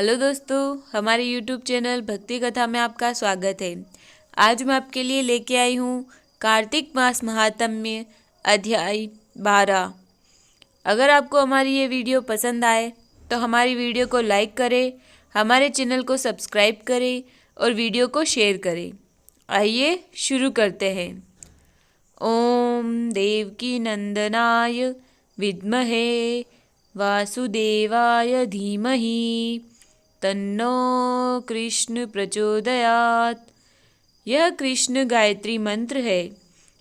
Hello दोस्तों, हमारे YouTube channel भक्ति कथा में आपका स्वागत है। आज मैं आपके लिए लेके आई हूँ कार्तिक मास महात्म्य अध्याय 12। अगर आपको हमारी ये वीडियो पसंद आए तो हमारी वीडियो को लाइक करें, हमारे चैनल को सब्सक्राइब करें और वीडियो को शेयर करें। आइए शुरू करते हैं। ओम देवकी नंदनाय विद्महे वासुदेवाय धीमहि तन्नो कृष्ण प्रचोदयात्। यह कृष्ण गायत्री मंत्र है।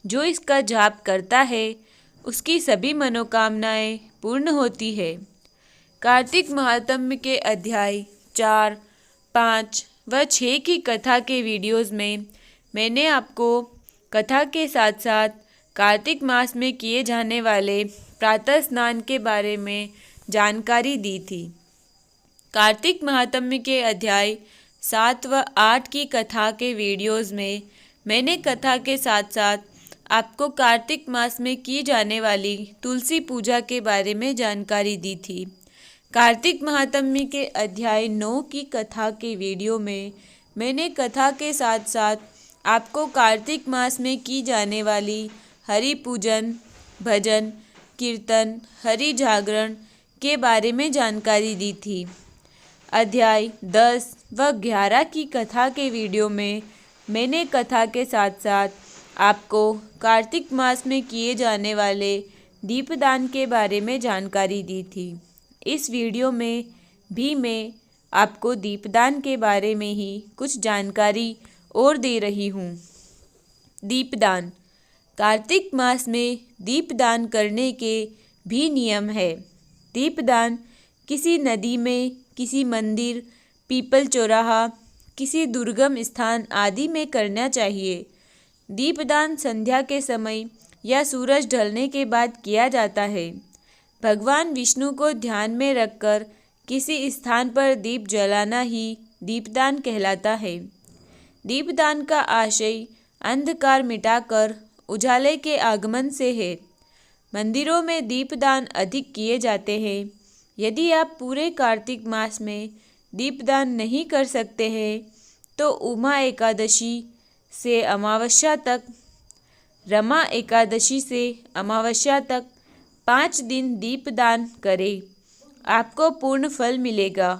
जो इसका जाप करता है उसकी सभी मनोकामनाएं पूर्ण होती है। कार्तिक महात्म्य के अध्याय 4, 5 व 6 की कथा के वीडियोस में मैंने आपको कथा के साथ साथ कार्तिक मास में किए जाने वाले प्रातः स्नान के बारे में जानकारी दी थी। कार्तिक महात्म्य के अध्याय 7 व 8 की कथा के वीडियोस में मैंने कथा के साथ साथ आपको कार्तिक मास में की जाने वाली तुलसी पूजा के बारे में जानकारी दी थी। कार्तिक महात्म्य के अध्याय 9 की कथा के वीडियो में मैंने कथा के साथ साथ आपको कार्तिक मास में की जाने वाली हरि पूजन, भजन, कीर्तन, हरि जागरण के बारे में जानकारी दी थी। अध्याय 10 व 11 की कथा के वीडियो में मैंने कथा के साथ साथ आपको कार्तिक मास में किए जाने वाले दीपदान के बारे में जानकारी दी थी। इस वीडियो में भी मैं आपको दीपदान के बारे में ही कुछ जानकारी और दे रही हूँ। दीपदान। कार्तिक मास में दीपदान करने के भी नियम है। दीपदान किसी नदी में, किसी मंदिर, पीपल चौराहा, किसी दुर्गम स्थान आदि में करना चाहिए। दीपदान संध्या के समय या सूरज ढलने के बाद किया जाता है। भगवान विष्णु को ध्यान में रखकर किसी स्थान पर दीप जलाना ही दीपदान कहलाता है। दीपदान का आशय अंधकार मिटाकर उजाले के आगमन से है। मंदिरों में दीपदान अधिक किए जाते हैं। यदि आप पूरे कार्तिक मास में दीपदान नहीं कर सकते हैं तो उमा एकादशी से अमावस्या तक, रमा एकादशी से अमावस्या तक 5 दिन दीपदान करें। आपको पूर्ण फल मिलेगा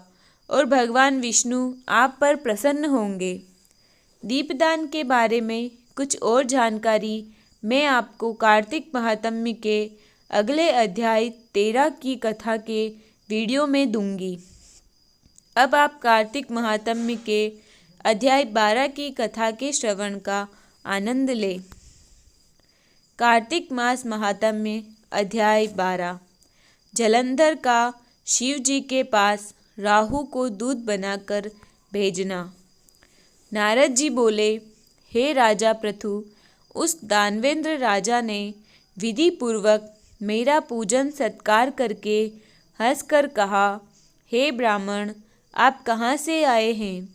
और भगवान विष्णु आप पर प्रसन्न होंगे। दीपदान के बारे में कुछ और जानकारी मैं आपको कार्तिक महात्म्य के अगले अध्याय 13 की कथा के वीडियो में दूंगी। अब आप कार्तिक महात्म्य के अध्याय 12 की कथा के श्रवण का आनंद लें। कार्तिक मास महात्म्य अध्याय 12। जलंधर का शिव जी के पास राहु को दूध बनाकर भेजना। नारद जी बोले, हे राजा पृथु, उस दानवेंद्र राजा ने विधि पूर्वक मेरा पूजन सत्कार करके हंसकर कहा, हे ब्राह्मण, आप कहाँ से आए हैं?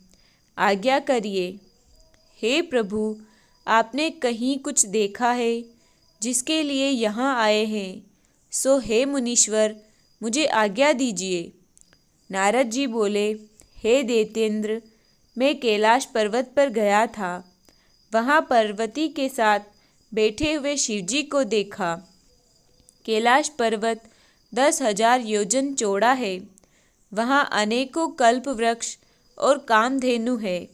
आज्ञा करिए। हे प्रभु, आपने कहीं कुछ देखा है जिसके लिए यहाँ आए हैं? सो हे मुनीश्वर, मुझे आज्ञा दीजिए। नारद जी बोले, हे दैत्येंद्र, मैं कैलाश पर्वत पर गया था। वहाँ पार्वती के साथ बैठे हुए शिवजी को देखा। कैलाश पर्वत 10,000 योजन चौड़ा है। वहाँ अनेकों कल्प वृक्ष और कामधेनु है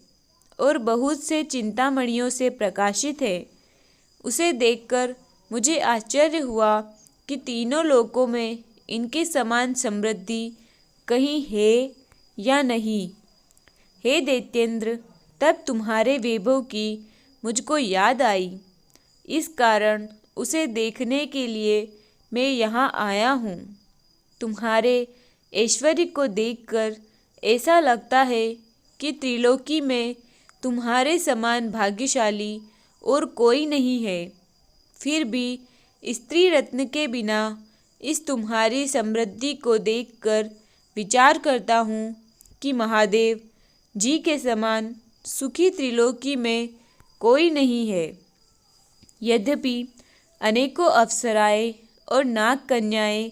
और बहुत से चिंतामणियों से प्रकाशित है। उसे देखकर मुझे आश्चर्य हुआ कि तीनों लोकों में इनके समान समृद्धि कहीं है या नहीं। हे दैत्येंद्र, तब तुम्हारे वैभव की मुझको याद आई। इस कारण उसे देखने के लिए मैं यहाँ आया हूँ। तुम्हारे ऐश्वर्य को देखकर ऐसा लगता है कि त्रिलोकी में तुम्हारे समान भाग्यशाली और कोई नहीं है। फिर भी स्त्री रत्न के बिना इस तुम्हारी समृद्धि को देखकर विचार करता हूँ कि महादेव जी के समान सुखी त्रिलोकी में कोई नहीं है। यद्यपि अनेकों अप्सराएं और नाग कन्याएं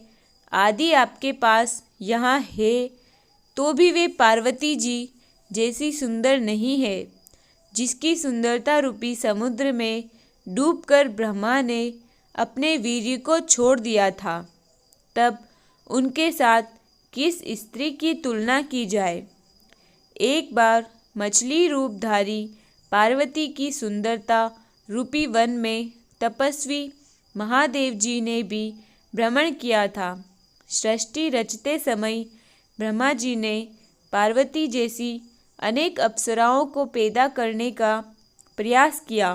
आदि आपके पास यहाँ है, तो भी वे पार्वती जी जैसी सुंदर नहीं है, जिसकी सुंदरता रूपी समुद्र में डूबकर ब्रह्मा ने अपने वीर्य को छोड़ दिया था। तब उनके साथ किस स्त्री की तुलना की जाए। एक बार मछली रूपधारी पार्वती की सुंदरता रूपी वन में तपस्वी महादेव जी ने भी भ्रमण किया था। सृष्टि रचते समय ब्रह्मा जी ने पार्वती जैसी अनेक अप्सराओं को पैदा करने का प्रयास किया,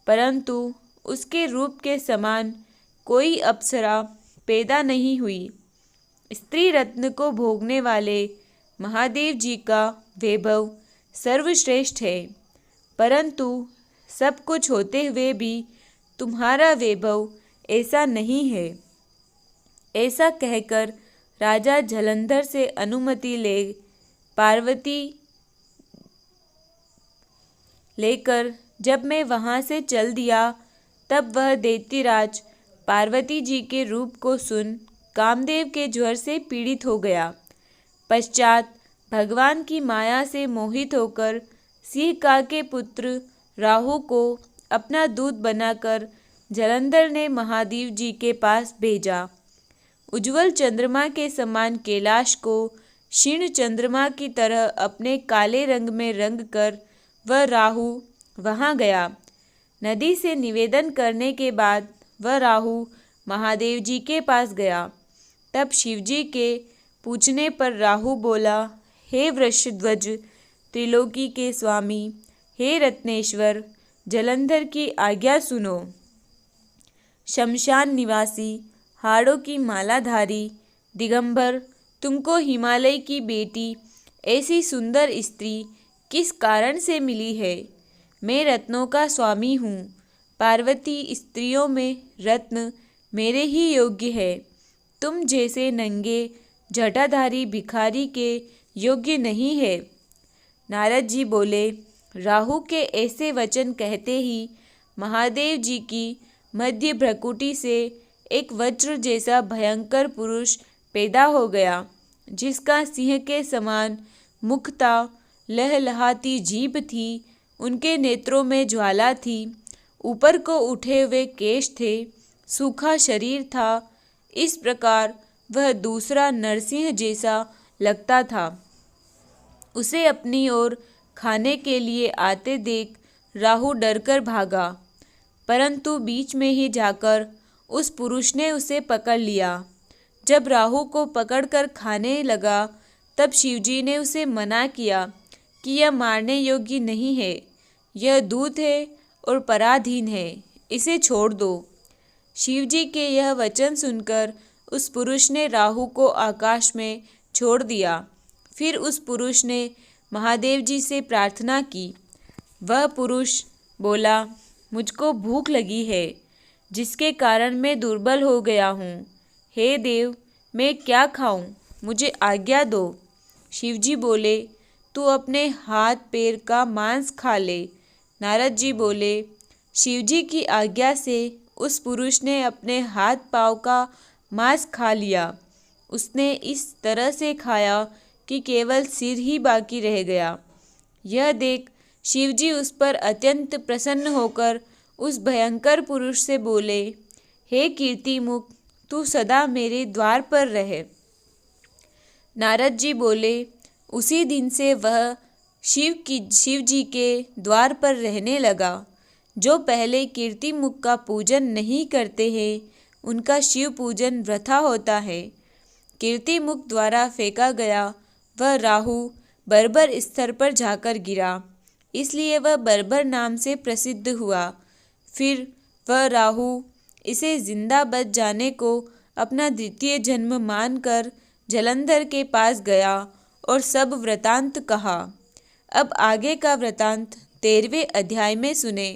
परंतु उसके रूप के समान कोई अप्सरा पैदा नहीं हुई। स्त्री रत्न को भोगने वाले महादेव जी का वैभव सर्वश्रेष्ठ है, परंतु सब कुछ होते हुए भी तुम्हारा वैभव ऐसा नहीं है। ऐसा कहकर राजा जलंधर से अनुमति पार्वती लेकर जब मैं वहाँ से चल दिया, तब वह दैत्यराज पार्वती जी के रूप को सुन कामदेव के ज्वर से पीड़ित हो गया। पश्चात भगवान की माया से मोहित होकर सिंहका के पुत्र राहु को अपना दूत बनाकर जलंधर ने महादेव जी के पास भेजा। उज्ज्वल चंद्रमा के समान कैलाश को क्षीण चंद्रमा की तरह अपने काले रंग में रंग कर वह राहु वहाँ गया। नदी से निवेदन करने के बाद वह राहु महादेव जी के पास गया। तब शिवजी के पूछने पर राहु बोला, हे वृषध्वज, त्रिलोकी के स्वामी, हे रत्नेश्वर, जलंधर की आज्ञा सुनो। शमशान निवासी, हाड़ों की मालाधारी दिगंबर, तुमको हिमालय की बेटी ऐसी सुंदर स्त्री किस कारण से मिली है? मैं रत्नों का स्वामी हूँ। पार्वती स्त्रियों में रत्न मेरे ही योग्य है। तुम जैसे नंगे जटाधारी भिखारी के योग्य नहीं है। नारद जी बोले, राहु के ऐसे वचन कहते ही महादेव जी की मध्य भ्रकुटी से एक वज्र जैसा भयंकर पुरुष पैदा हो गया, जिसका सिंह के समान मुख था, लहलहाती जीभ थी, उनके नेत्रों में ज्वाला थी, ऊपर को उठे हुए केश थे, सूखा शरीर था। इस प्रकार वह दूसरा नरसिंह जैसा लगता था। उसे अपनी ओर खाने के लिए आते देख राहु डरकर भागा, परंतु बीच में ही जाकर उस पुरुष ने उसे पकड़ लिया। जब राहु को पकड़कर खाने लगा, तब शिवजी ने उसे मना किया कि यह मारने योग्य नहीं है, यह दूत है और पराधीन है, इसे छोड़ दो। शिवजी के यह वचन सुनकर उस पुरुष ने राहु को आकाश में छोड़ दिया। फिर उस पुरुष ने महादेव जी से प्रार्थना की। वह पुरुष बोला, मुझको भूख लगी है, जिसके कारण मैं दुर्बल हो गया हूँ। हे देव, मैं क्या खाऊं? मुझे आज्ञा दो। शिवजी बोले, तू अपने हाथ पैर का मांस खा ले। नारद जी बोले, शिवजी की आज्ञा से उस पुरुष ने अपने हाथ पाँव का मांस खा लिया। उसने इस तरह से खाया कि केवल सिर ही बाकी रह गया। यह देख शिवजी उस पर अत्यंत प्रसन्न होकर उस भयंकर पुरुष से बोले, हे कीर्तिमुख, तू सदा मेरे द्वार पर रहे। नारद जी बोले, उसी दिन से वह शिव जी के द्वार पर रहने लगा। जो पहले कीर्तिमुख का पूजन नहीं करते हैं, उनका शिव पूजन वृथा होता है। कीर्तिमुख द्वारा फेंका गया वह राहु बर्बर स्तर पर जाकर गिरा, इसलिए वह बर्बर नाम से प्रसिद्ध हुआ। फिर वह राहु इसे जिंदा बच जाने को अपना द्वितीय जन्म मानकर जलंधर के पास गया और सब वृतांत कहा। अब आगे का वृतांत 13वें अध्याय में सुने।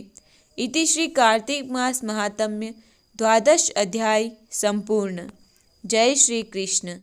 इति श्री कार्तिक मास महात्म्य द्वादश अध्याय संपूर्ण। जय श्री कृष्ण।